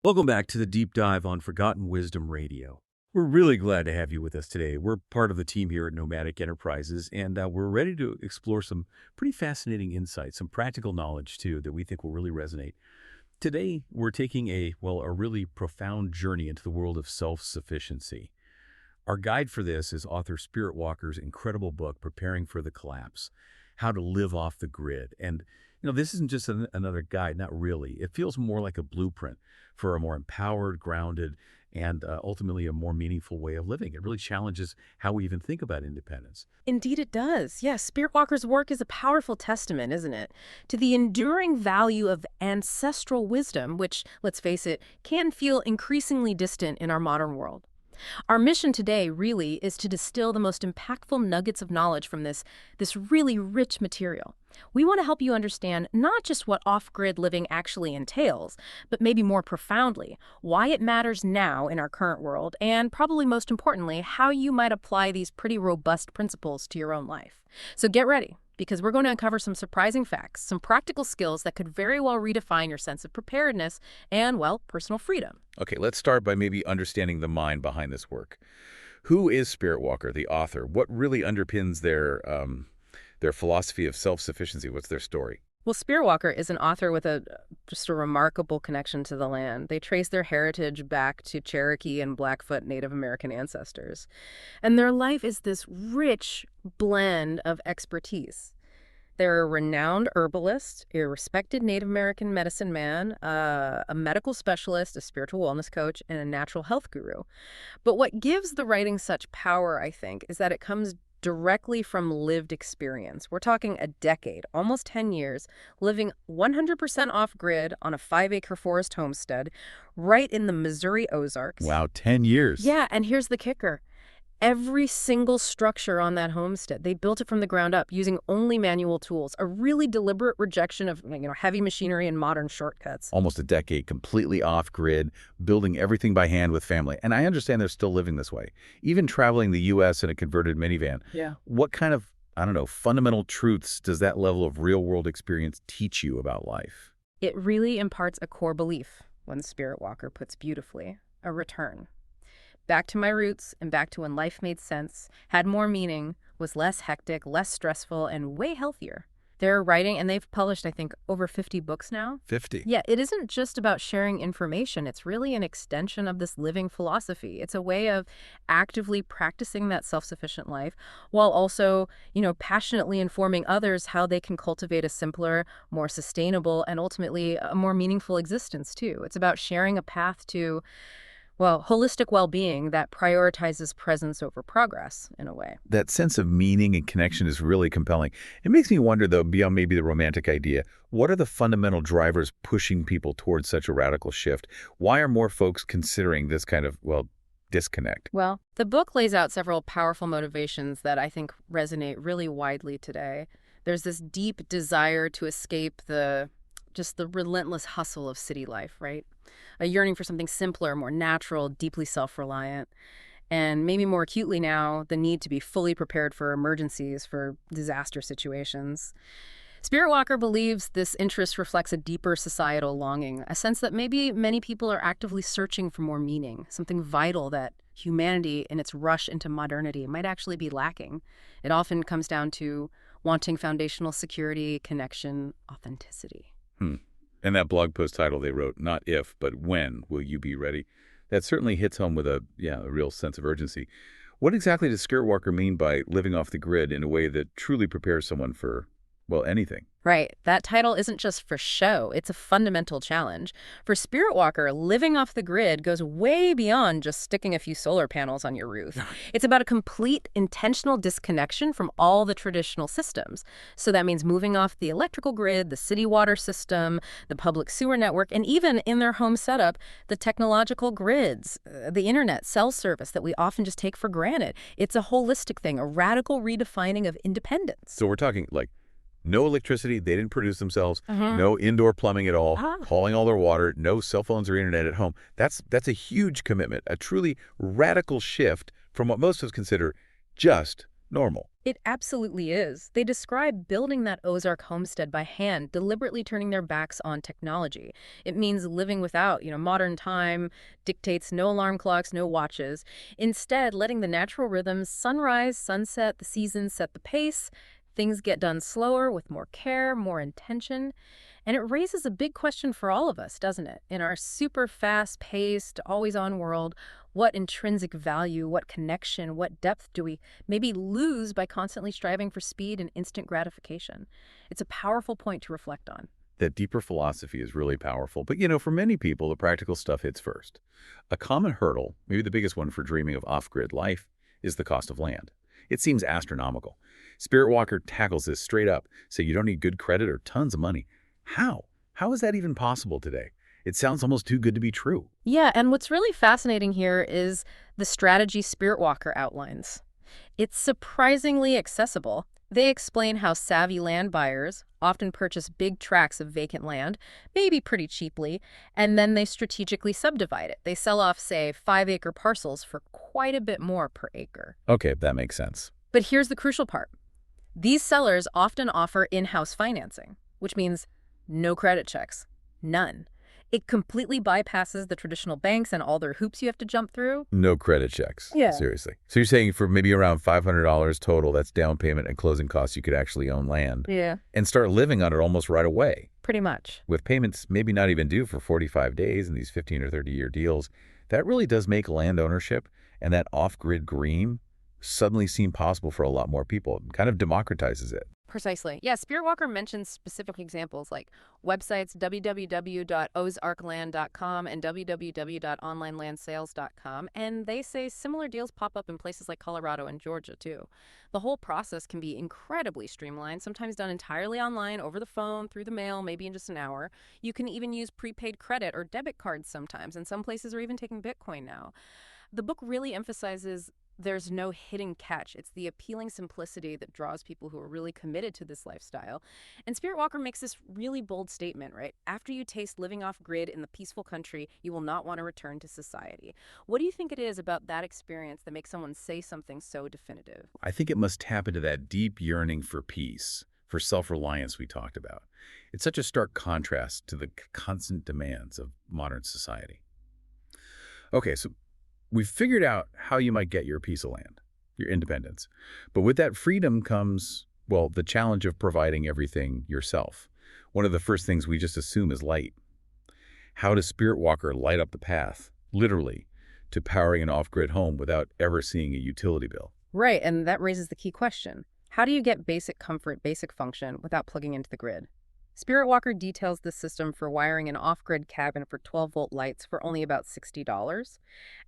Welcome back to the deep dive on Forgotten Wisdom Radio. We're really glad to have you with us today. We're part of the team here at Nomadic Enterprises, and we're ready to explore some pretty fascinating insights, some practical knowledge, too, that we think will really resonate. Today, we're taking a really profound journey into the world of self-sufficiency. Our guide for this is author Spiritwalker's incredible book, Preparing for the Collapse, How to Live Off the Grid. And, this isn't just another guide, not really. It feels more like a blueprint for a more empowered, grounded, and ultimately a more meaningful way of living. It really challenges how we even think about independence. Indeed it does. Yes, Spiritwalker's work is a powerful testament, isn't it, to the enduring value of ancestral wisdom, which, let's face it, can feel increasingly distant in our modern world. Our mission today really is to distill the most impactful nuggets of knowledge from this really rich material. We want to help you understand not just what off-grid living actually entails, but maybe more profoundly, why it matters now in our current world, and probably most importantly, how you might apply these pretty robust principles to your own life. So get ready, because we're going to uncover some surprising facts, some practical skills that could very well redefine your sense of preparedness and, well, personal freedom. Okay, let's start by maybe understanding the mind behind this work. Who is Spiritwalker, the author? What really underpins their philosophy of self-sufficiency? What's their story? Well, Spiritwalker is an author with just a remarkable connection to the land. They trace their heritage back to Cherokee and Blackfoot Native American ancestors. And their life is this rich blend of expertise. They're a renowned herbalist, a respected Native American medicine man, a medical specialist, a spiritual wellness coach, and a natural health guru. But what gives the writing such power, I think, is that it comes directly from lived experience. We're talking a decade, almost 10 years, living 100% off-grid on a 5-acre forest homestead right in the Missouri Ozarks. Wow, 10 years. Yeah, and here's the kicker. Every single structure on that homestead, they built it from the ground up using only manual tools, a really deliberate rejection of heavy machinery and modern shortcuts. Almost a decade, completely off-grid, building everything by hand with family. And I understand they're still living this way, even traveling the U.S. in a converted minivan. Yeah. What kind of, fundamental truths does that level of real-world experience teach you about life? It really imparts a core belief, one Spiritwalker puts beautifully, a return. Back to my roots and back to when life made sense, had more meaning, was less hectic, less stressful, and way healthier. They're writing, and they've published, I think, over 50 books now. 50? Yeah, it isn't just about sharing information. It's really an extension of this living philosophy. It's a way of actively practicing that self-sufficient life while also, passionately informing others how they can cultivate a simpler, more sustainable, and ultimately a more meaningful existence, too. It's about sharing a path to holistic well-being that prioritizes presence over progress, in a way. That sense of meaning and connection is really compelling. It makes me wonder, though, beyond maybe the romantic idea, what are the fundamental drivers pushing people towards such a radical shift? Why are more folks considering this kind of, disconnect? Well, the book lays out several powerful motivations that I think resonate really widely today. There's this deep desire to escape the relentless hustle of city life, right? A yearning for something simpler, more natural, deeply self-reliant. And maybe more acutely now, the need to be fully prepared for emergencies, for disaster situations. Spiritwalker believes this interest reflects a deeper societal longing, a sense that maybe many people are actively searching for more meaning, something vital that humanity in its rush into modernity might actually be lacking. It often comes down to wanting foundational security, connection, authenticity. And that blog post title they wrote, not if, but when will you be ready? That certainly hits home with a real sense of urgency. What exactly does Spiritwalker mean by living off the grid in a way that truly prepares someone for, anything? Right. That title isn't just for show. It's a fundamental challenge. For Spiritwalker, living off the grid goes way beyond just sticking a few solar panels on your roof. It's about a complete intentional disconnection from all the traditional systems. So that means moving off the electrical grid, the city water system, the public sewer network, and even in their home setup, the technological grids, the internet, cell service that we often just take for granted. It's a holistic thing, a radical redefining of independence. So we're talking no electricity, they didn't produce themselves, no indoor plumbing at all, hauling all their water, no cell phones or internet at home. That's a huge commitment, a truly radical shift from what most of us consider just normal. It absolutely is. They describe building that Ozark homestead by hand, deliberately turning their backs on technology. It means living without, modern time dictates no alarm clocks, no watches. Instead, letting the natural rhythms, sunrise, sunset, the seasons set the pace. Things get done slower, with more care, more intention. And it raises a big question for all of us, doesn't it? In our super fast-paced, always-on world, what intrinsic value, what connection, what depth do we maybe lose by constantly striving for speed and instant gratification? It's a powerful point to reflect on. That deeper philosophy is really powerful. But, for many people, the practical stuff hits first. A common hurdle, maybe the biggest one for dreaming of off-grid life, is the cost of land. It seems astronomical. Spiritwalker tackles this straight up, so you don't need good credit or tons of money. How? How is that even possible today? It sounds almost too good to be true. Yeah, and what's really fascinating here is the strategy Spiritwalker outlines. It's surprisingly accessible. They explain how savvy land buyers often purchase big tracts of vacant land, maybe pretty cheaply, and then they strategically subdivide it. They sell off, say, 5-acre parcels for quite a bit more per acre. Okay, that makes sense. But here's the crucial part. These sellers often offer in-house financing, which means no credit checks. None. It completely bypasses the traditional banks and all their hoops you have to jump through. No credit checks. Yeah. Seriously. So you're saying for maybe around $500 total, that's down payment and closing costs, you could actually own land Yeah. and start living on it almost right away. Pretty much. With payments maybe not even due for 45 days in these 15 or 30-year deals, that really does make land ownership and that off-grid dream suddenly seem possible for a lot more people. It kind of democratizes it. Precisely. Yeah, Spiritwalker mentions specific examples like websites www.ozarkland.com and www.onlinelandsales.com, and they say similar deals pop up in places like Colorado and Georgia, too. The whole process can be incredibly streamlined, sometimes done entirely online, over the phone, through the mail, maybe in just an hour. You can even use prepaid credit or debit cards sometimes, and some places are even taking Bitcoin now. The book really emphasizes there's no hidden catch. It's the appealing simplicity that draws people who are really committed to this lifestyle. And Spiritwalker makes this really bold statement, right? After you taste living off grid in the peaceful country, you will not want to return to society. What do you think it is about that experience that makes someone say something so definitive? I think it must tap into that deep yearning for peace, for self-reliance we talked about. It's such a stark contrast to the constant demands of modern society. Okay, so we've figured out how you might get your piece of land, your independence. But with that freedom comes, well, the challenge of providing everything yourself. One of the first things we just assume is light. How does Spiritwalker light up the path, literally, to powering an off-grid home without ever seeing a utility bill? Right, and that raises the key question. How do you get basic comfort, basic function without plugging into the grid? Spiritwalker details this system for wiring an off-grid cabin for 12-volt lights for only about $60.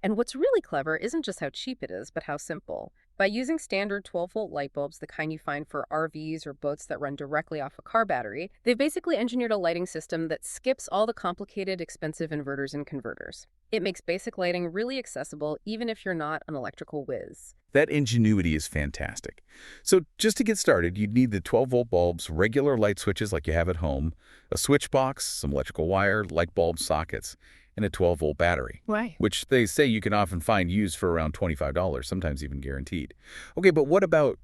And what's really clever isn't just how cheap it is, but how simple. By using standard 12-volt light bulbs, the kind you find for RVs or boats that run directly off a car battery, they've basically engineered a lighting system that skips all the complicated, expensive inverters and converters. It makes basic lighting really accessible, even if you're not an electrical whiz. That ingenuity is fantastic. So just to get started, you'd need the 12-volt bulbs, regular light switches like you have at home, a switch box, some electrical wire, light bulb sockets, and a 12-volt battery, Right. which they say you can often find used for around $25, sometimes even guaranteed. Okay, but what about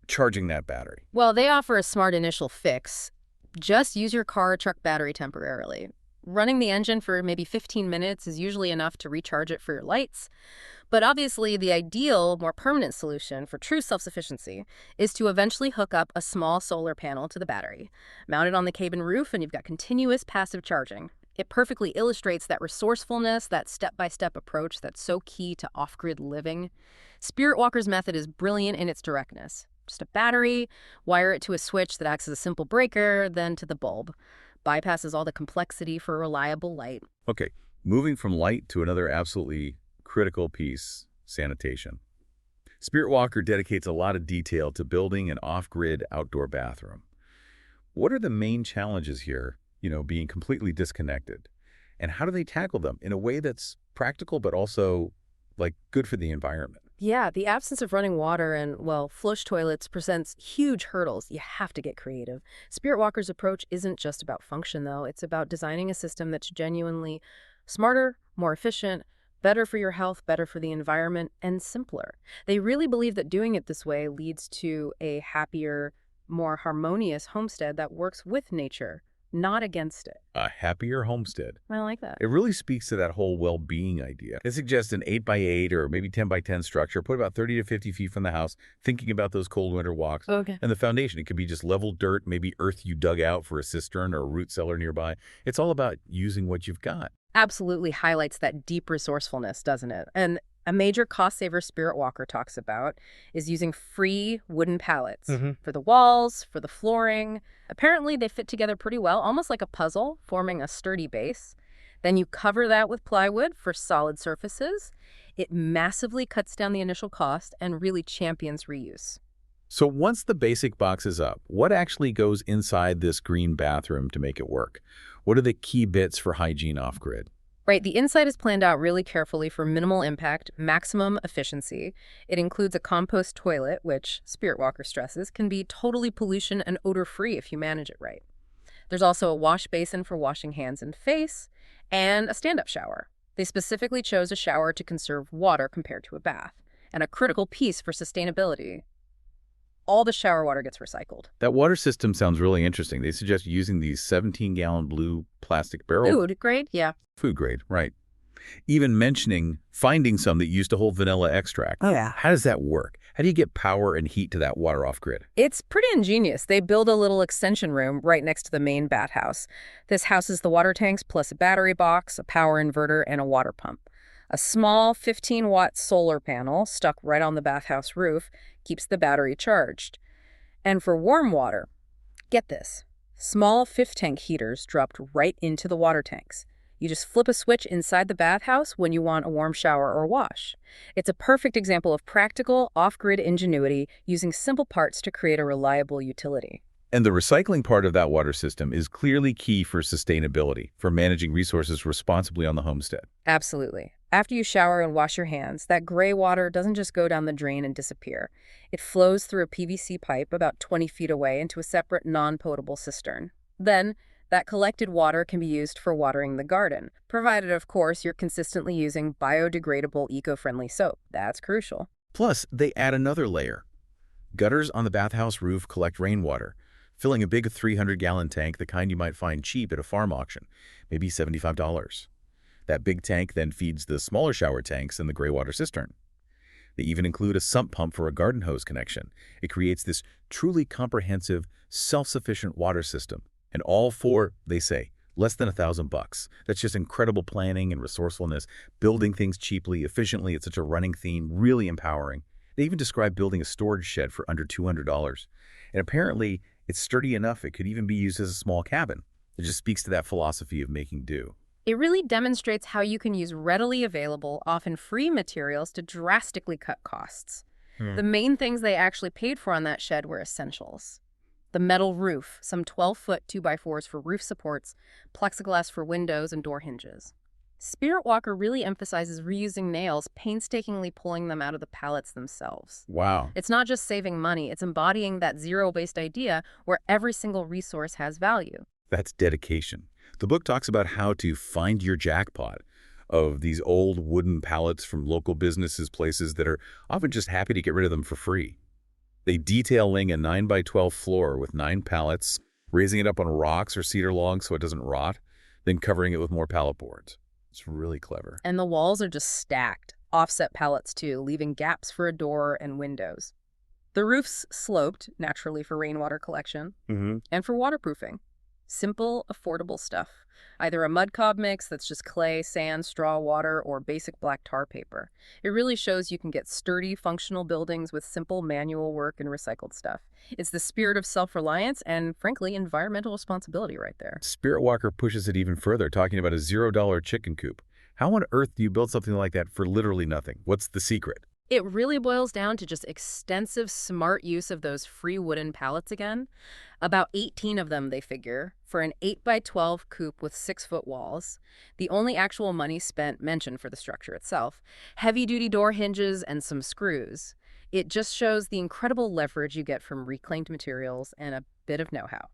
charging that battery? Well, they offer a smart initial fix. Just use your car or truck battery temporarily. Running the engine for maybe 15 minutes is usually enough to recharge it for your lights. But obviously, the ideal, more permanent solution for true self-sufficiency is to eventually hook up a small solar panel to the battery. Mount it on the cabin roof, and you've got continuous passive charging. It perfectly illustrates that resourcefulness, that step-by-step approach that's so key to off-grid living. Spiritwalker's method is brilliant in its directness. Just a battery, wire it to a switch that acts as a simple breaker, then to the bulb. Bypasses all the complexity for reliable light. Okay, moving from light to another absolutely critical piece, sanitation. Spiritwalker dedicates a lot of detail to building an off-grid outdoor bathroom. What are the main challenges here, being completely disconnected? And how do they tackle them in a way that's practical but also, good for the environment? Yeah, the absence of running water and, flush toilets presents huge hurdles. You have to get creative. Spiritwalker's approach isn't just about function, though. It's about designing a system that's genuinely smarter, more efficient, Better for your health, better for the environment, and simpler. They really believe that doing it this way leads to a happier, more harmonious homestead that works with nature, not against it. A happier homestead. I like that. It really speaks to that whole well-being idea. It suggests an 8 by 8 or maybe 10 by 10 structure, put about 30 to 50 feet from the house, thinking about those cold winter walks. Okay. And the foundation, it could be just level dirt, maybe earth you dug out for a cistern or a root cellar nearby. It's all about using what you've got. Absolutely highlights that deep resourcefulness, doesn't it? And a major cost saver Spiritwalker talks about is using free wooden pallets for the walls, for the flooring. Apparently, they fit together pretty well, almost like a puzzle, forming a sturdy base. Then you cover that with plywood for solid surfaces. It massively cuts down the initial cost and really champions reuse. So once the basic box is up, what actually goes inside this green bathroom to make it work? What are the key bits for hygiene off-grid? Right, the inside is planned out really carefully for minimal impact, maximum efficiency. It includes a compost toilet, which Spiritwalker stresses can be totally pollution and odor-free if you manage it right. There's also a wash basin for washing hands and face, and a stand-up shower. They specifically chose a shower to conserve water compared to a bath, and a critical piece for sustainability. All the shower water gets recycled. That water system sounds really interesting. They suggest using these 17-gallon blue plastic barrels. Food grade? Yeah. Food grade, right. Even mentioning finding some that used to hold vanilla extract. Oh, yeah. How does that work? How do you get power and heat to that water off-grid? It's pretty ingenious. They build a little extension room right next to the main bathhouse. This houses the water tanks plus a battery box, a power inverter, and a water pump. A small 15-watt solar panel stuck right on the bathhouse roof keeps the battery charged. And for warm water, get this, small 5-tank heaters dropped right into the water tanks. You just flip a switch inside the bathhouse when you want a warm shower or wash. It's a perfect example of practical, off-grid ingenuity using simple parts to create a reliable utility. And the recycling part of that water system is clearly key for sustainability, for managing resources responsibly on the homestead. Absolutely. After you shower and wash your hands, that gray water doesn't just go down the drain and disappear. It flows through a PVC pipe about 20 feet away into a separate non-potable cistern. Then, that collected water can be used for watering the garden, provided, of course, you're consistently using biodegradable, eco-friendly soap. That's crucial. Plus, they add another layer. Gutters on the bathhouse roof collect rainwater, filling a big 300-gallon tank, the kind you might find cheap at a farm auction, maybe $75. That big tank then feeds the smaller shower tanks in the gray water cistern. They even include a sump pump for a garden hose connection. It creates this truly comprehensive, self-sufficient water system. And all for, they say, less than $1,000. That's just incredible planning and resourcefulness, building things cheaply, efficiently. It's such a running theme, really empowering. They even describe building a storage shed for under $200. And apparently, it's sturdy enough it could even be used as a small cabin. It just speaks to that philosophy of making do. It really demonstrates how you can use readily available, often free materials to drastically cut costs. The main things they actually paid for on that shed were essentials. The metal roof, some 12-foot 2x4s for roof supports, plexiglass for windows and door hinges. Spiritwalker really emphasizes reusing nails, painstakingly pulling them out of the pallets themselves. Wow. It's not just saving money, it's embodying that zero-based idea where every single resource has value. That's dedication. The book talks about how to find your jackpot of these old wooden pallets from local businesses, places that are often just happy to get rid of them for free. They detail laying a 9x12 floor with 9 pallets, raising it up on rocks or cedar logs so it doesn't rot, then covering it with more pallet boards. It's really clever. And the walls are just stacked, offset pallets too, leaving gaps for a door and windows. The roof's sloped, naturally for rainwater collection, and for waterproofing. Simple, affordable stuff. Either a mud cob mix that's just clay, sand, straw, water, or basic black tar paper. It really shows you can get sturdy, functional buildings with simple manual work and recycled stuff. It's the spirit of self-reliance and, frankly, environmental responsibility right there. Spiritwalker pushes it even further, talking about a $0 chicken coop. How on earth do you build something like that for literally nothing? What's the secret? It really boils down to just extensive, smart use of those free wooden pallets again. About 18 of them, they figure, for an 8x12 coop with 6-foot walls. The only actual money spent mentioned for the structure itself. Heavy-duty door hinges and some screws. It just shows the incredible leverage you get from reclaimed materials and a bit of know-how.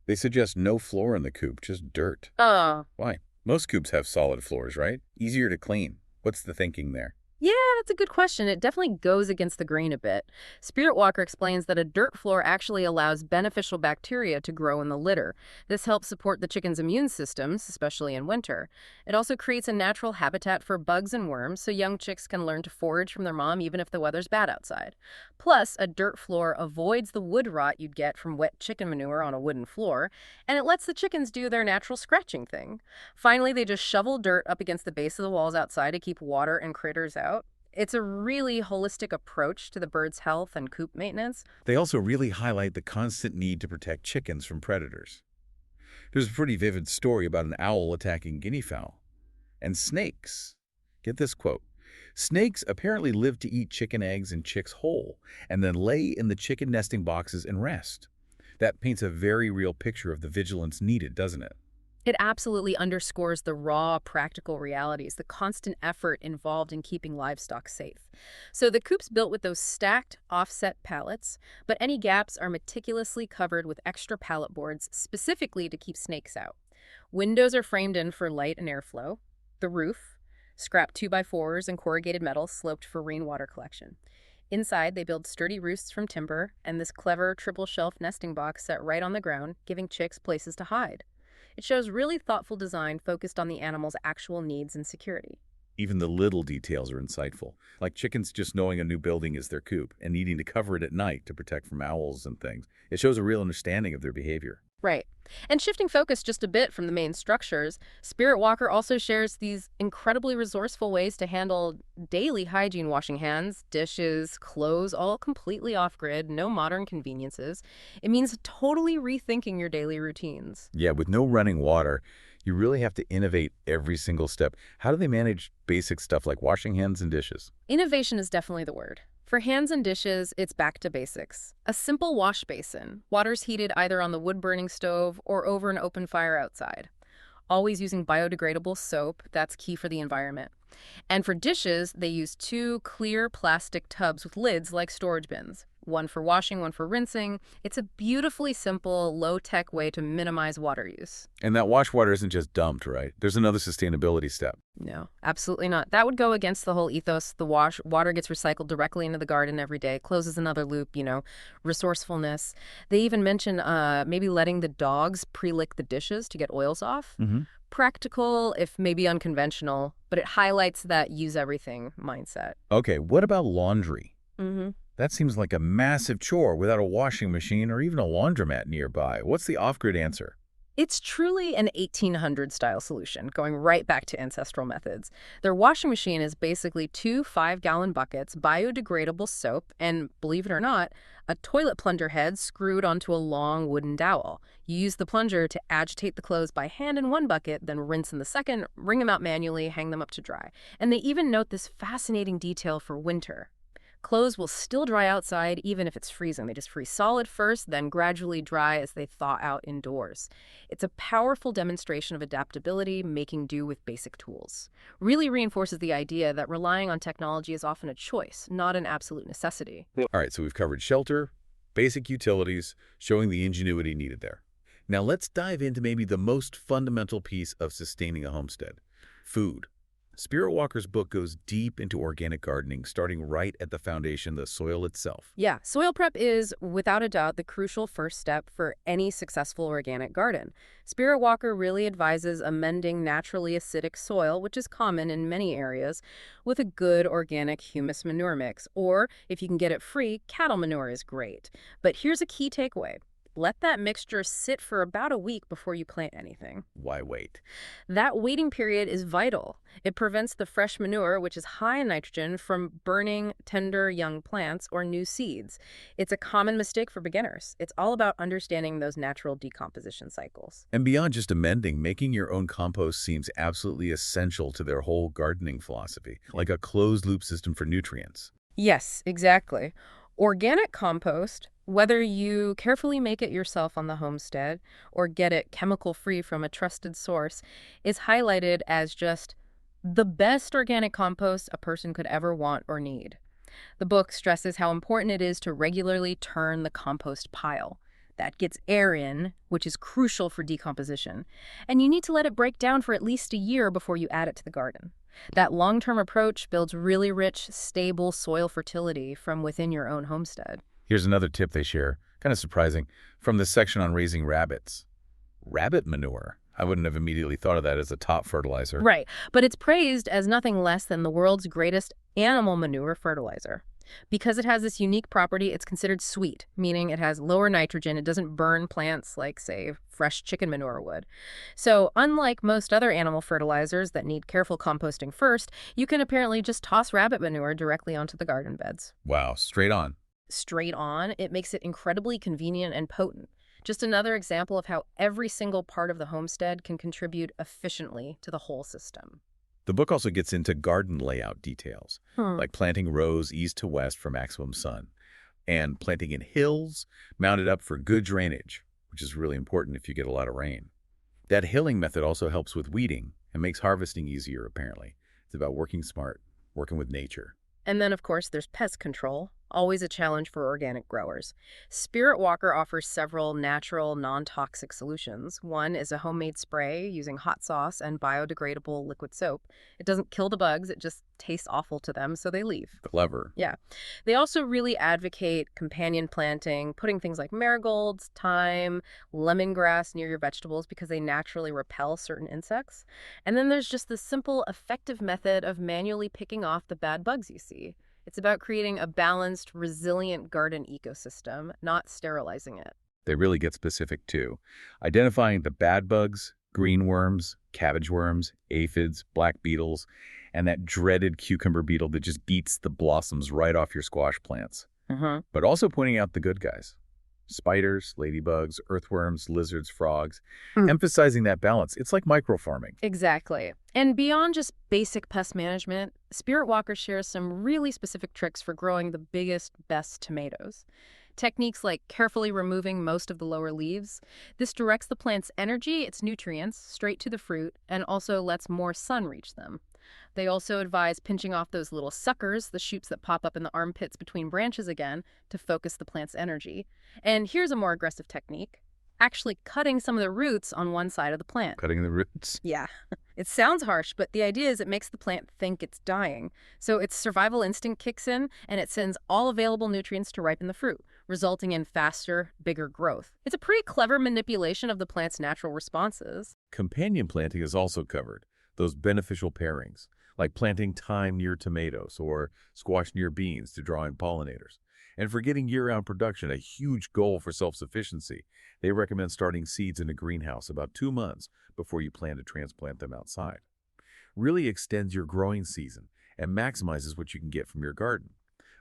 They suggest no floor in the coop, just dirt. Oh. Why? Most coops have solid floors, right? Easier to clean. What's the thinking there? Yeah, that's a good question. It definitely goes against the grain a bit. Spiritwalker explains that a dirt floor actually allows beneficial bacteria to grow in the litter. This helps support the chicken's immune systems, especially in winter. It also creates a natural habitat for bugs and worms, so young chicks can learn to forage from their mom even if the weather's bad outside. Plus, a dirt floor avoids the wood rot you'd get from wet chicken manure on a wooden floor, and it lets the chickens do their natural scratching thing. Finally, they just shovel dirt up against the base of the walls outside to keep water and critters out. It's a really holistic approach to the bird's health and coop maintenance. They also really highlight the constant need to protect chickens from predators. There's a pretty vivid story about an owl attacking guinea fowl. And snakes. Get this quote. Snakes apparently live to eat chicken eggs and chicks whole, and then lay in the chicken nesting boxes and rest. That paints a very real picture of the vigilance needed, doesn't it? It absolutely underscores the raw, practical realities, the constant effort involved in keeping livestock safe. So the coop's built with those stacked, offset pallets, but any gaps are meticulously covered with extra pallet boards specifically to keep snakes out. Windows are framed in for light and airflow. The roof, scrap 2x4s and corrugated metal sloped for rainwater collection. Inside, they build sturdy roosts from timber and this clever triple-shelf nesting box set right on the ground, giving chicks places to hide. It shows really thoughtful design focused on the animal's actual needs and security. Even the little details are insightful, like chickens just knowing a new building is their coop and needing to cover it at night to protect from owls and things. It shows a real understanding of their behavior. Right. And shifting focus just a bit from the main structures, Spiritwalker also shares these incredibly resourceful ways to handle daily hygiene, washing hands, dishes, clothes, all completely off-grid, no modern conveniences. It means totally rethinking your daily routines. Yeah, with no running water, you really have to innovate every single step. How do they manage basic stuff like washing hands and dishes? Innovation is definitely the word. For hands and dishes, it's back to basics. A simple wash basin. Water's heated either on the wood-burning stove or over an open fire outside. Always using biodegradable soap. That's key for the environment. And for dishes, they use 2 clear plastic tubs with lids like storage bins. One for washing, one for rinsing. It's a beautifully simple, low-tech way to minimize water use. And that wash water isn't just dumped, right? There's another sustainability step. No, absolutely not. That would go against the whole ethos. The water gets recycled directly into the garden every day, closes another loop, resourcefulness. They even mention maybe letting the dogs pre-lick the dishes to get oils off. Practical, if maybe unconventional, but it highlights that use everything mindset. Okay, what about laundry? Mm-hmm. That seems like a massive chore without a washing machine or even a laundromat nearby. What's the off-grid answer? It's truly an 1800s-style solution, going right back to ancestral methods. Their washing machine is basically 2 5-gallon buckets, biodegradable soap, and, believe it or not, a toilet plunger head screwed onto a long wooden dowel. You use the plunger to agitate the clothes by hand in one bucket, then rinse in the second, wring them out manually, hang them up to dry. And they even note this fascinating detail for winter. Clothes will still dry outside even if it's freezing. They just freeze solid first, then gradually dry as they thaw out indoors. It's a powerful demonstration of adaptability, making do with basic tools. Really reinforces the idea that relying on technology is often a choice, not an absolute necessity. All right, so we've covered shelter, basic utilities, showing the ingenuity needed there. Now let's dive into maybe the most fundamental piece of sustaining a homestead: food. Spiritwalker's book goes deep into organic gardening, starting right at the foundation, the soil itself. Yeah, soil prep is, without a doubt, the crucial first step for any successful organic garden. Spiritwalker really advises amending naturally acidic soil, which is common in many areas, with a good organic humus manure mix. Or, if you can get it free, cattle manure is great. But here's a key takeaway. Let that mixture sit for about a week before you plant anything. Why wait? That waiting period is vital. It prevents the fresh manure, which is high in nitrogen, from burning tender young plants or new seeds. It's a common mistake for beginners. It's all about understanding those natural decomposition cycles. And beyond just amending, making your own compost seems absolutely essential to their whole gardening philosophy, like a closed-loop system for nutrients. Yes, exactly. Organic compost, whether you carefully make it yourself on the homestead or get it chemical-free from a trusted source, is highlighted as just the best organic compost a person could ever want or need. The book stresses how important it is to regularly turn the compost pile. That gets air in, which is crucial for decomposition. And you need to let it break down for at least a year before you add it to the garden. That long-term approach builds really rich, stable soil fertility from within your own homestead. Here's another tip they share, kind of surprising, from this section on raising rabbits. Rabbit manure. I wouldn't have immediately thought of that as a top fertilizer. Right, but it's praised as nothing less than the world's greatest animal manure fertilizer. Because it has this unique property, it's considered sweet, meaning it has lower nitrogen. It doesn't burn plants like, say, fresh chicken manure would. So unlike most other animal fertilizers that need careful composting first, you can apparently just toss rabbit manure directly onto the garden beds. Wow, straight on. Straight on, it makes it incredibly convenient and potent. Just another example of how every single part of the homestead can contribute efficiently to the whole system. The book also gets into garden layout details, Hmm. like planting rows east to west for maximum sun, and planting in hills mounted up for good drainage, which is really important if you get a lot of rain. That hilling method also helps with weeding and makes harvesting easier, apparently. It's about working smart, working with nature. And then, of course, there's pest control, always a challenge for organic growers. Spiritwalker offers several natural, non-toxic solutions. One is a homemade spray using hot sauce and biodegradable liquid soap. It doesn't kill the bugs, it just tastes awful to them, so they leave. Clever. Yeah. They also really advocate companion planting, putting things like marigolds, thyme, lemongrass near your vegetables because they naturally repel certain insects. And then there's just the simple, effective method of manually picking off the bad bugs you see. It's about creating a balanced, resilient garden ecosystem, not sterilizing it. They really get specific, too. Identifying the bad bugs, green worms, cabbage worms, aphids, black beetles, and that dreaded cucumber beetle that just beats the blossoms right off your squash plants. But also pointing out the good guys. Spiders, ladybugs, earthworms, lizards, frogs. Emphasizing that balance. It's like microfarming. Exactly. And beyond just basic pest management, Spiritwalker shares some really specific tricks for growing the biggest, best tomatoes. Techniques like carefully removing most of the lower leaves. This directs the plant's energy, its nutrients, straight to the fruit, and also lets more sun reach them. They also advise pinching off those little suckers, the shoots that pop up in the armpits between branches again, to focus the plant's energy. And here's a more aggressive technique. Actually cutting some of the roots on one side of the plant. Cutting the roots. Yeah, it sounds harsh, but the idea is it makes the plant think it's dying. So its survival instinct kicks in, and it sends all available nutrients to ripen the fruit, resulting in faster, bigger growth. It's a pretty clever manipulation of the plant's natural responses. Companion planting is also covered. Those beneficial pairings, like planting thyme near tomatoes or squash near beans to draw in pollinators. And for getting year-round production, a huge goal for self-sufficiency, they recommend starting seeds in a greenhouse about 2 months before you plan to transplant them outside. Really extends your growing season and maximizes what you can get from your garden.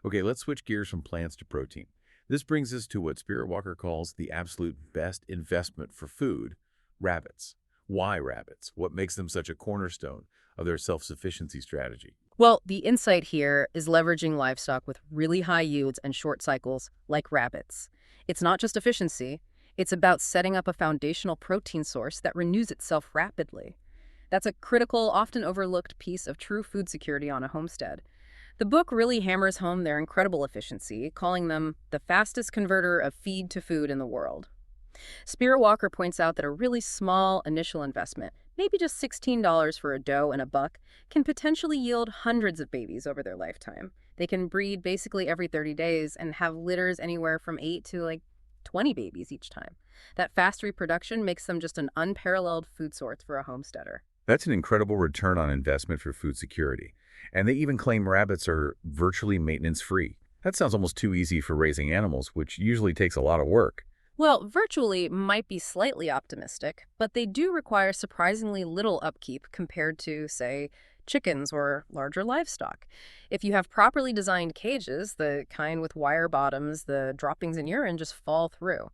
Okay, let's switch gears from plants to protein. This brings us to what Spiritwalker calls the absolute best investment for food, rabbits. Why rabbits? What makes them such a cornerstone of their self-sufficiency strategy? Well, the insight here is leveraging livestock with really high yields and short cycles, like rabbits. It's not just efficiency, it's about setting up a foundational protein source that renews itself rapidly. That's a critical, often overlooked piece of true food security on a homestead. The book really hammers home their incredible efficiency, calling them the fastest converter of feed to food in the world. Spiritwalker points out that a really small initial investment, maybe just $16 for a doe and a buck, can potentially yield hundreds of babies over their lifetime. They can breed basically every 30 days and have litters anywhere from 8 to 20 babies each time. That fast reproduction makes them just an unparalleled food source for a homesteader. That's an incredible return on investment for food security. And they even claim rabbits are virtually maintenance-free. That sounds almost too easy for raising animals, which usually takes a lot of work. Well, virtually might be slightly optimistic, but they do require surprisingly little upkeep compared to, say, chickens or larger livestock. If you have properly designed cages, the kind with wire bottoms, the droppings and urine just fall through.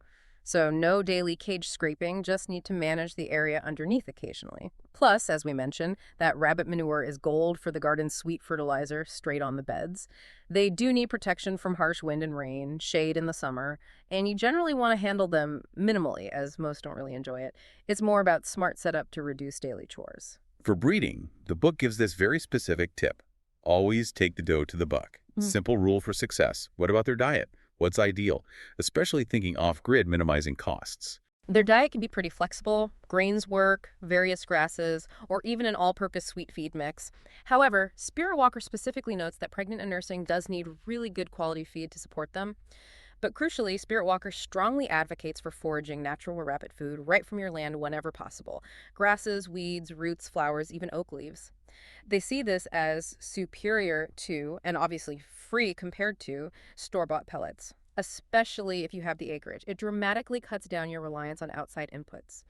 So no daily cage scraping, just need to manage the area underneath occasionally. Plus, as we mentioned, that rabbit manure is gold for the garden's sweet fertilizer straight on the beds. They do need protection from harsh wind and rain, shade in the summer, and you generally want to handle them minimally, as most don't really enjoy it. It's more about smart setup to reduce daily chores. For breeding, the book gives this very specific tip. Always take the doe to the buck. Simple rule for success. What about their diet? What's ideal? Especially thinking off-grid, minimizing costs. Their diet can be pretty flexible. Grains work, various grasses, or even an all-purpose sweet feed mix. However, Spiritwalker specifically notes that pregnant and nursing does need really good quality feed to support them. But crucially, Spiritwalker strongly advocates for foraging natural rabbit food right from your land whenever possible. Grasses, weeds, roots, flowers, even oak leaves. They see this as superior to, and obviously free compared to, store-bought pellets, especially if you have the acreage. It dramatically cuts down your reliance on outside inputs.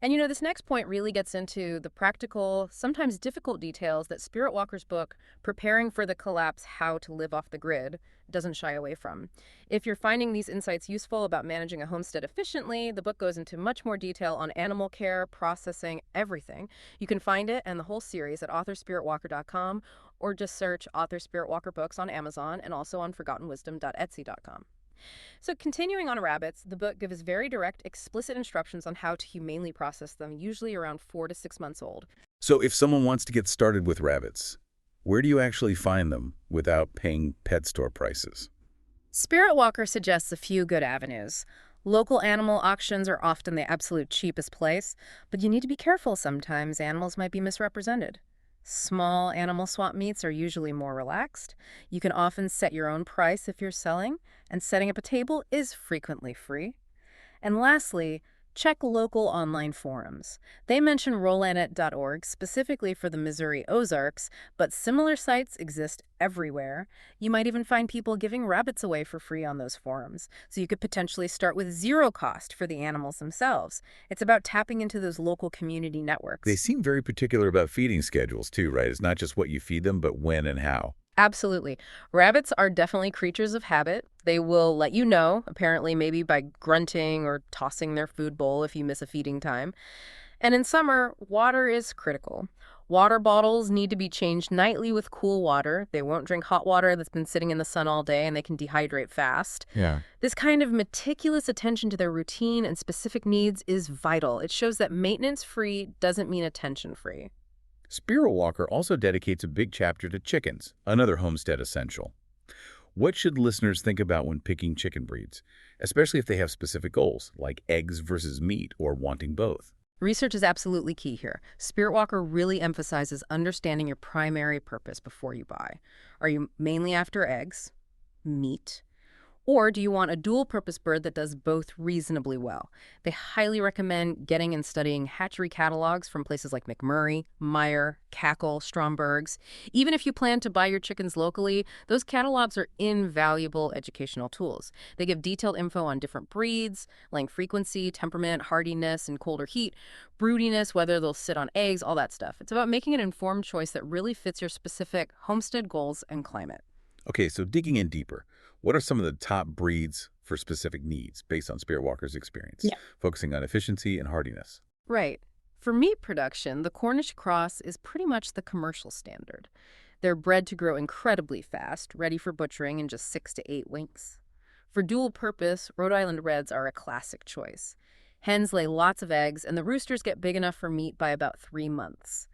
And this next point really gets into the practical, sometimes difficult details that Spiritwalker's book, Preparing for the Collapse: How to Live Off the Grid, doesn't shy away from. If you're finding these insights useful about managing a homestead efficiently, the book goes into much more detail on animal care, processing, everything. You can find it and the whole series at authorspiritwalker.com, or just search Author Spiritwalker Books on Amazon and also on forgottenwisdom.etsy.com. So continuing on rabbits, the book gives very direct, explicit instructions on how to humanely process them, usually around 4 to 6 months old. So if someone wants to get started with rabbits, where do you actually find them without paying pet store prices? Spiritwalker suggests a few good avenues. Local animal auctions are often the absolute cheapest place, but you need to be careful sometimes. Animals might be misrepresented. Small animal swap meets are usually more relaxed. You can often set your own price if you're selling, and setting up a table is frequently free. And lastly, check local online forums. They mention rollanet.org specifically for the Missouri Ozarks, but similar sites exist everywhere. You might even find people giving rabbits away for free on those forums, so you could potentially start with zero cost for the animals themselves. It's about tapping into those local community networks. They seem very particular about feeding schedules too, right? It's not just what you feed them, but when and how. Absolutely. Rabbits are definitely creatures of habit. They will let you know, apparently maybe by grunting or tossing their food bowl if you miss a feeding time. And in summer, water is critical. Water bottles need to be changed nightly with cool water. They won't drink hot water that's been sitting in the sun all day, and they can dehydrate fast. Yeah. This kind of meticulous attention to their routine and specific needs is vital. It shows that maintenance-free doesn't mean attention-free. Spiritwalker also dedicates a big chapter to chickens, another homestead essential. What should listeners think about when picking chicken breeds, especially if they have specific goals, like eggs versus meat or wanting both? Research is absolutely key here. Spiritwalker really emphasizes understanding your primary purpose before you buy. Are you mainly after eggs, meat, or do you want a dual-purpose bird that does both reasonably well? They highly recommend getting and studying hatchery catalogs from places like McMurray, Meyer, Cackle, Stromberg's. Even if you plan to buy your chickens locally, those catalogs are invaluable educational tools. They give detailed info on different breeds, laying frequency, temperament, hardiness, and cold or heat, broodiness, whether they'll sit on eggs, all that stuff. It's about making an informed choice that really fits your specific homestead goals and climate. Okay, so digging in deeper, what are some of the top breeds for specific needs based on Spiritwalker's experience, focusing on efficiency and hardiness? Right. For meat production, the Cornish cross is pretty much the commercial standard. They're bred to grow incredibly fast, ready for butchering in just 6 to 8 weeks. For dual purpose, Rhode Island Reds are a classic choice. Hens lay lots of eggs, and the roosters get big enough for meat by about 3 months.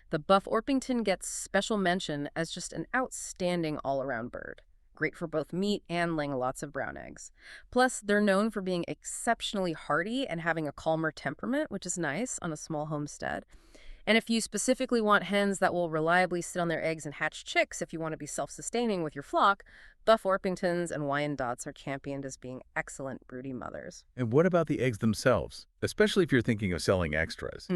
The Buff Orpington gets special mention as just an outstanding all-around bird. Great for both meat and laying lots of brown eggs. Plus, they're known for being exceptionally hardy and having a calmer temperament, which is nice on a small homestead. And if you specifically want hens that will reliably sit on their eggs and hatch chicks if you want to be self-sustaining with your flock, Buff Orpingtons and Wyandottes are championed as being excellent broody mothers. And what about the eggs themselves, especially if you're thinking of selling extras?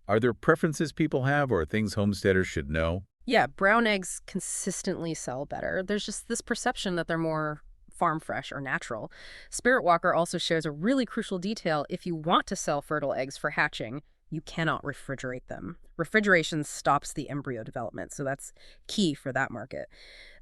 Are there preferences people have or things homesteaders should know? Yeah, brown eggs consistently sell better. There's just this perception that they're more farm fresh or natural. Spiritwalker also shares a really crucial detail. If you want to sell fertile eggs for hatching, you cannot refrigerate them. Refrigeration stops the embryo development, so that's key for that market.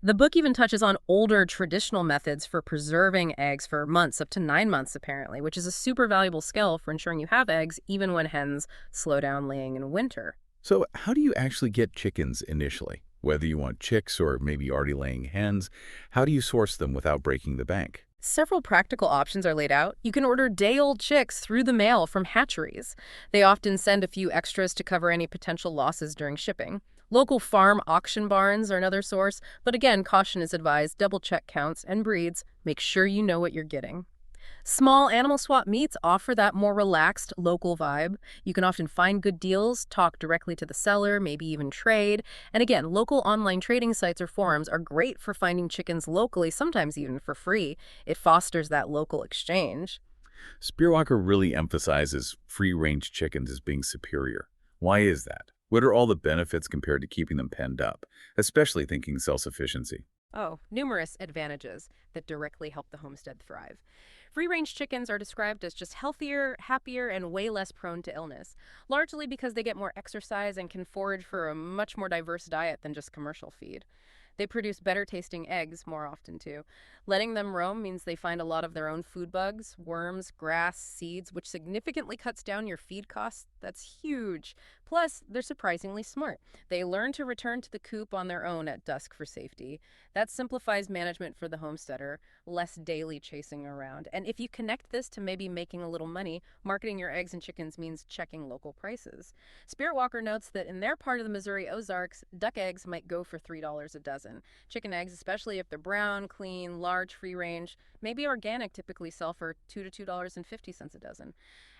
The book even touches on older traditional methods for preserving eggs for months, up to 9 months apparently, which is a super valuable skill for ensuring you have eggs even when hens slow down laying in winter. So how do you actually get chickens initially? Whether you want chicks or maybe already laying hens, how do you source them without breaking the bank? Several practical options are laid out. You can order day-old chicks through the mail from hatcheries. They often send a few extras to cover any potential losses during shipping. Local farm auction barns are another source, but again, caution is advised. Double-check counts and breeds. Make sure you know what you're getting. Small animal swap meets offer that more relaxed, local vibe. You can often find good deals, talk directly to the seller, maybe even trade. And again, local online trading sites or forums are great for finding chickens locally, sometimes even for free. It fosters that local exchange. Spiritwalker really emphasizes free-range chickens as being superior. Why is that? What are all the benefits compared to keeping them penned up, especially thinking self-sufficiency? Oh, numerous advantages that directly help the homestead thrive. Free-range chickens are described as just healthier, happier, and way less prone to illness, largely because they get more exercise and can forage for a much more diverse diet than just commercial feed. They produce better tasting eggs more often, too. Letting them roam means they find a lot of their own food bugs, worms, grass, seeds, which significantly cuts down your feed costs. That's huge. Plus, they're surprisingly smart. They learn to return to the coop on their own at dusk for safety. That simplifies management for the homesteader, less daily chasing around. And if you connect this to maybe making a little money, marketing your eggs and chickens means checking local prices. Spiritwalker notes that in their part of the Missouri Ozarks, duck eggs might go for $3 a dozen. Chicken eggs, especially if they're brown, clean, large, free range, maybe organic, typically sell for $2 to $2.50 a dozen.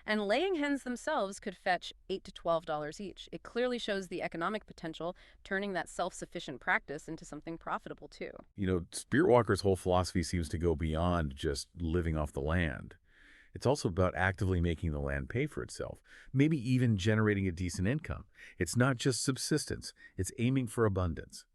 And laying hens themselves could fetch $8 to $12 each. It clearly shows the economic potential, turning that self-sufficient practice into something profitable too. Spiritwalker's whole philosophy seems to go beyond just living off the land. It's also about actively making the land pay for itself, maybe even generating a decent income. It's not just subsistence, it's aiming for abundance.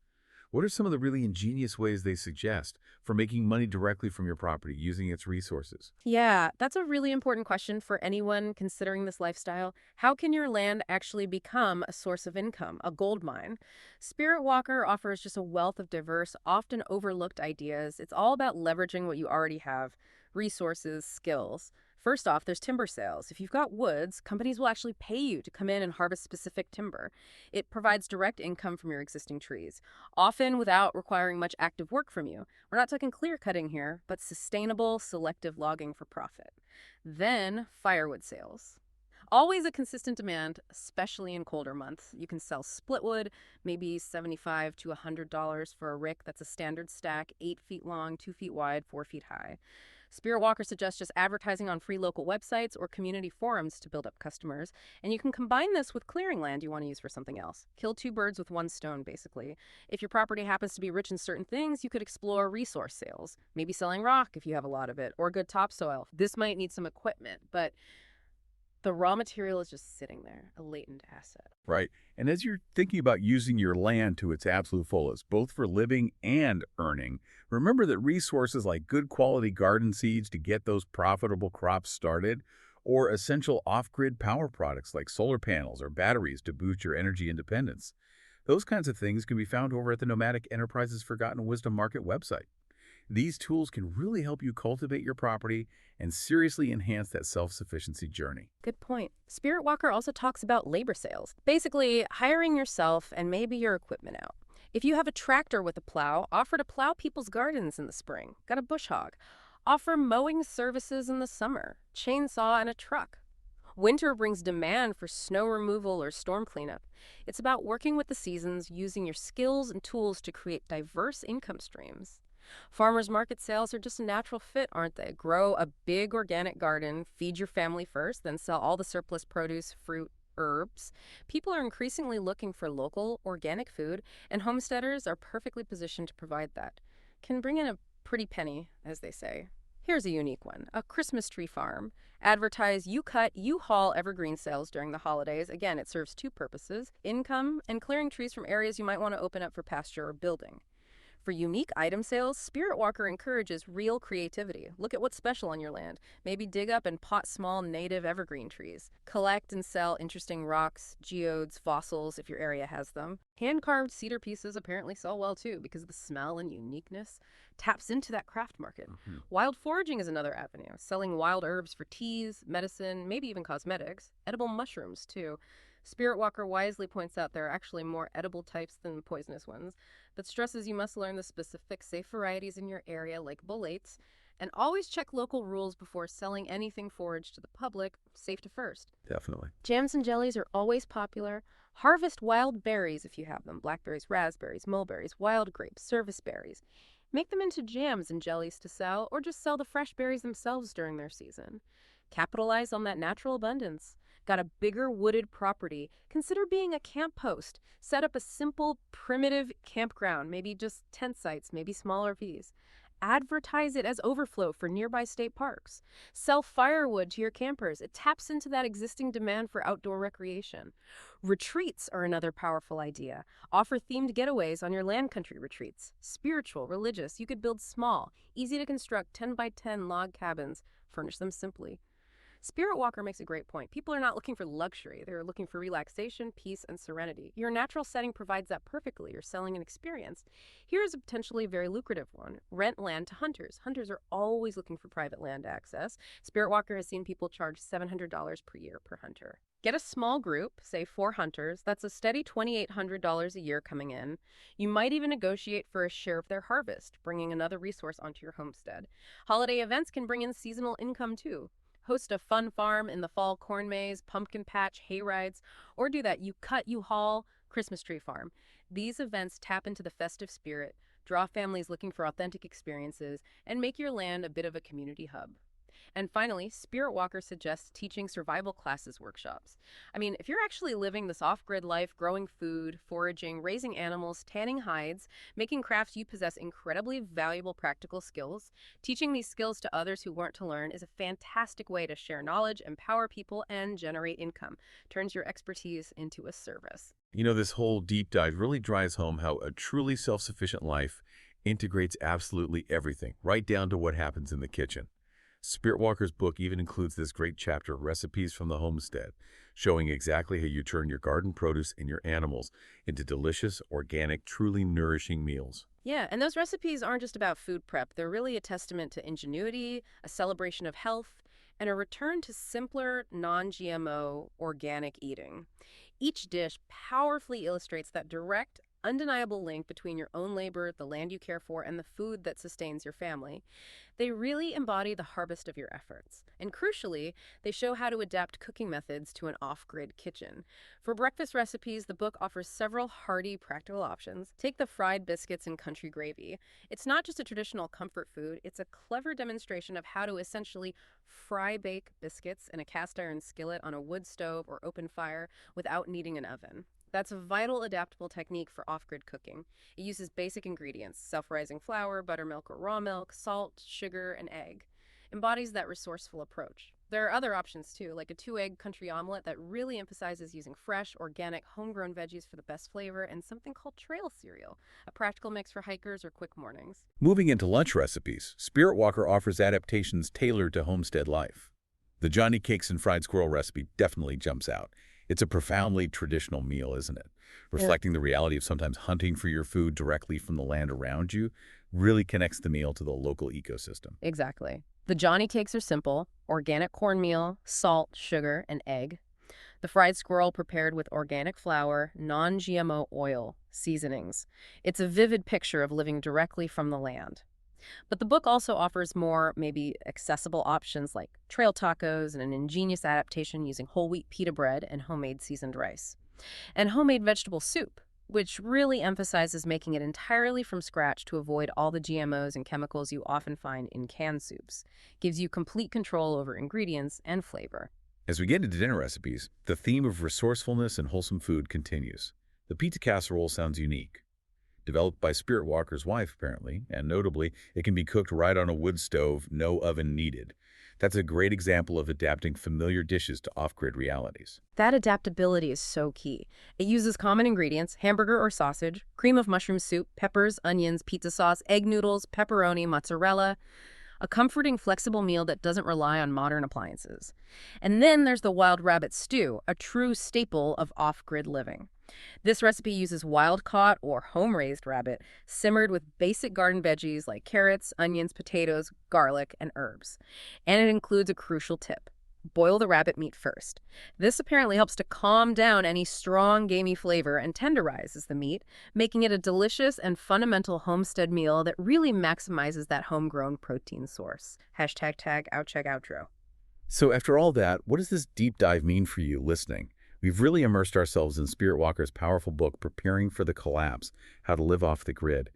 What are some of the really ingenious ways they suggest for making money directly from your property using its resources? Yeah, that's a really important question for anyone considering this lifestyle. How can your land actually become a source of income, a gold mine? Spirit Walker offers just a wealth of diverse, often overlooked ideas. It's all about leveraging what you already have, resources, skills. First off, there's timber sales. If you've got woods, companies will actually pay you to come in and harvest specific timber. It provides direct income from your existing trees, often without requiring much active work from you. We're not talking clear cutting here, but sustainable, selective logging for profit. Then, firewood sales. Always a consistent demand, especially in colder months. You can sell splitwood, maybe $75 to $100 for a rick that's a standard stack, 8 feet long, 2 feet wide, 4 feet high. Spirit Walker suggests just advertising on free local websites or community forums to build up customers, and you can combine this with clearing land you want to use for something else. Kill two birds with one stone, basically. If your property happens to be rich in certain things, you could explore resource sales, maybe selling rock if you have a lot of it, or good topsoil. This might need some equipment, but the raw material is just sitting there, a latent asset. Right. And as you're thinking about using your land to its absolute fullest, both for living and earning, remember that resources like good quality garden seeds to get those profitable crops started, or essential off-grid power products like solar panels or batteries to boost your energy independence. Those kinds of things can be found over at the Nomadic Enterprises Forgotten Wisdom Market website. These tools can really help you cultivate your property and seriously enhance that self-sufficiency journey. Good point. Spirit Walker also talks about labor sales, basically hiring yourself and maybe your equipment out. If you have a tractor with a plow, offer to plow people's gardens in the spring. Got a bush hog. Offer mowing services in the summer. Chainsaw and a truck. Winter brings demand for snow removal or storm cleanup. It's about working with the seasons, using your skills and tools to create diverse income streams. Farmers market sales are just a natural fit, aren't they? Grow a big organic garden, feed your family first, then sell all the surplus produce, fruit, herbs. People are increasingly looking for local, organic food, and homesteaders are perfectly positioned to provide that. Can bring in a pretty penny, as they say. Here's a unique one, a Christmas tree farm. Advertise you cut, you haul evergreen sales during the holidays. Again, it serves two purposes, income and clearing trees from areas you might want to open up for pasture or building. For unique item sales, Spirit Walker encourages real creativity. Look at what's special on your land. Maybe dig up and pot small native evergreen trees. Collect and sell interesting rocks, geodes, fossils if your area has them. Hand-carved cedar pieces apparently sell well too because the smell and uniqueness taps into that craft market. Wild foraging is another avenue, selling wild herbs for teas, medicine, maybe even cosmetics. Edible mushrooms too. Spirit Walker wisely points out there are actually more edible types than poisonous ones, but stresses you must learn the specific safe varieties in your area like bullates, and always check local rules before selling anything foraged to the public, safety first. Definitely. Jams and jellies are always popular. Harvest wild berries if you have them, blackberries, raspberries, mulberries, wild grapes, service berries. Make them into jams and jellies to sell, or just sell the fresh berries themselves during their season. Capitalize on that natural abundance. Got a bigger wooded property? Consider being a camp host. Set up a simple, primitive campground, maybe just tent sites, maybe small RVs. Advertise it as overflow for nearby state parks. Sell firewood to your campers. It taps into that existing demand for outdoor recreation. Retreats are another powerful idea. Offer themed getaways on your land country retreats. Spiritual, religious. You could build small, easy to construct 10 by 10 log cabins. Furnish them simply. Spiritwalker makes a great point. People are not looking for luxury. They're looking for relaxation, peace, and serenity. Your natural setting provides that perfectly. You're selling an experience. Here's a potentially very lucrative one. Rent land to hunters. Hunters are always looking for private land access. Spiritwalker has seen people charge $700 per year per hunter. Get a small group, say 4 hunters. That's a steady $2,800 a year coming in. You might even negotiate for a share of their harvest, bringing another resource onto your homestead. Holiday events can bring in seasonal income too. Host a fun farm in the fall corn maze, pumpkin patch, hay rides, or do that you cut, you haul Christmas tree farm. These events tap into the festive spirit, draw families looking for authentic experiences, and make your land a bit of a community hub. And finally, Spiritwalker suggests teaching survival classes workshops. I mean, if you're actually living this off-grid life, growing food, foraging, raising animals, tanning hides, making crafts, you possess incredibly valuable practical skills. Teaching these skills to others who want to learn is a fantastic way to share knowledge, empower people, and generate income. Turns your expertise into a service. You know, this whole deep dive really drives home how a truly self-sufficient life integrates absolutely everything, right down to what happens in the kitchen. Spiritwalker's book even includes this great chapter, Recipes from the Homestead, showing exactly how you turn your garden produce and your animals into delicious, organic, truly nourishing meals. Yeah, and those recipes aren't just about food prep. They're really a testament to ingenuity, a celebration of health, and a return to simpler, non-GMO, organic eating. Each dish powerfully illustrates that direct, undeniable link between your own labor, the land you care for, and the food that sustains your family. They really embody the harvest of your efforts. And crucially, they show how to adapt cooking methods to an off-grid kitchen. For breakfast recipes, the book offers several hearty, practical options. Take the fried biscuits and country gravy. It's not just a traditional comfort food, it's a clever demonstration of how to essentially fry-bake biscuits in a cast-iron skillet on a wood stove or open fire without needing an oven. That's a vital adaptable technique for off-grid cooking. It uses basic ingredients, self-rising flour, buttermilk or raw milk, salt, sugar, and egg. Embodies that resourceful approach. There are other options too, like a 2-egg country omelet that really emphasizes using fresh, organic, homegrown veggies for the best flavor, and something called trail cereal, a practical mix for hikers or quick mornings. Moving into lunch recipes, Spiritwalker offers adaptations tailored to homestead life. The Johnny Cakes and Fried Squirrel recipe definitely jumps out. It's a profoundly traditional meal, isn't it? Reflecting the reality of sometimes hunting for your food directly from the land around you really connects the meal to the local ecosystem. Exactly. The Johnny Cakes are simple: organic cornmeal, salt, sugar, and egg. The fried squirrel prepared with organic flour, non-GMO oil, seasonings. It's a vivid picture of living directly from the land. But the book also offers more, maybe accessible options like trail tacos and an ingenious adaptation using whole wheat pita bread and homemade seasoned rice. And homemade vegetable soup, which really emphasizes making it entirely from scratch to avoid all the GMOs and chemicals you often find in canned soups. Gives you complete control over ingredients and flavor. As we get into dinner recipes, the theme of resourcefulness and wholesome food continues. The pizza casserole sounds unique. Developed by Spiritwalker's wife, apparently, and notably, it can be cooked right on a wood stove, no oven needed. That's a great example of adapting familiar dishes to off-grid realities. That adaptability is so key. It uses common ingredients: hamburger or sausage, cream of mushroom soup, peppers, onions, pizza sauce, egg noodles, pepperoni, mozzarella. A comforting, flexible meal that doesn't rely on modern appliances. And then there's the wild rabbit stew, a true staple of off-grid living. This recipe uses wild-caught or home-raised rabbit, simmered with basic garden veggies like carrots, onions, potatoes, garlic, and herbs. And it includes a crucial tip: boil the rabbit meat first. This apparently helps to calm down any strong, gamey flavor and tenderizes the meat, making it a delicious and fundamental homestead meal that really maximizes that homegrown protein source. #tag outcheck outro. So after all that, what does this deep dive mean for you listening? We've really immersed ourselves in Spiritwalker's powerful book, Preparing for the Collapse: How to Live Off the Grid.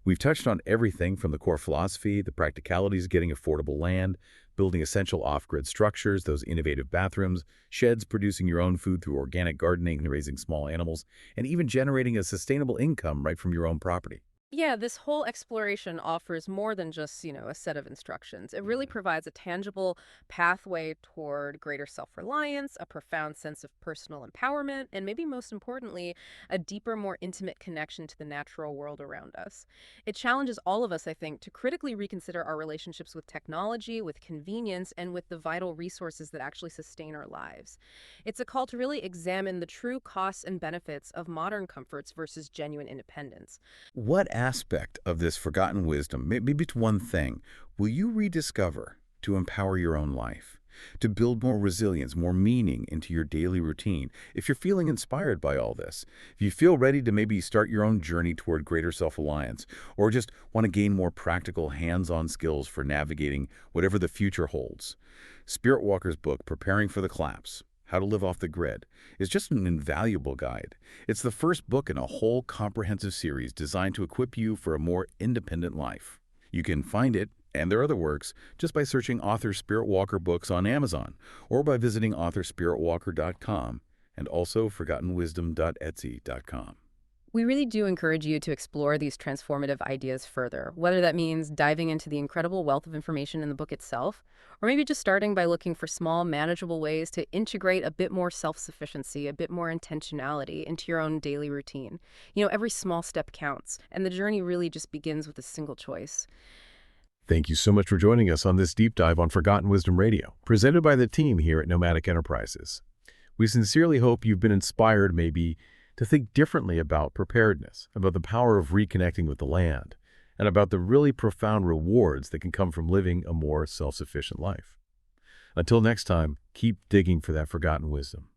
We've touched on everything from the core philosophy, the practicalities of getting affordable land, building essential off-grid structures, those innovative bathrooms, sheds producing your own food through organic gardening and raising small animals, and even generating a sustainable income right from your own property. Yeah, this whole exploration offers more than just, a set of instructions. It really provides a tangible pathway toward greater self-reliance, a profound sense of personal empowerment, and maybe most importantly, a deeper, more intimate connection to the natural world around us. It challenges all of us, I think, to critically reconsider our relationships with technology, with convenience, and with the vital resources that actually sustain our lives. It's a call to really examine the true costs and benefits of modern comforts versus genuine independence. What aspect of this forgotten wisdom, maybe it's one thing, will you rediscover to empower your own life, to build more resilience, more meaning into your daily routine? If you're feeling inspired by all this, if you feel ready to maybe start your own journey toward greater self-reliance, or just want to gain more practical hands-on skills for navigating whatever the future holds, Spiritwalker's book, Preparing for the Collapse: How to Live Off the Grid, is just an invaluable guide. It's the first book in a whole comprehensive series designed to equip you for a more independent life. You can find it and their other works just by searching author Spiritwalker books on Amazon or by visiting authorspiritwalker.com and also forgottenwisdom.etsy.com. We really do encourage you to explore these transformative ideas further, whether that means diving into the incredible wealth of information in the book itself, or maybe just starting by looking for small, manageable ways to integrate a bit more self-sufficiency, a bit more intentionality into your own daily routine. Every small step counts, and the journey really just begins with a single choice. Thank you so much for joining us on this deep dive on Forgotten Wisdom Radio, presented by the team here at Nomadic Enterprises. We sincerely hope you've been inspired maybe to think differently about preparedness, about the power of reconnecting with the land, and about the really profound rewards that can come from living a more self-sufficient life. Until next time, keep digging for that forgotten wisdom.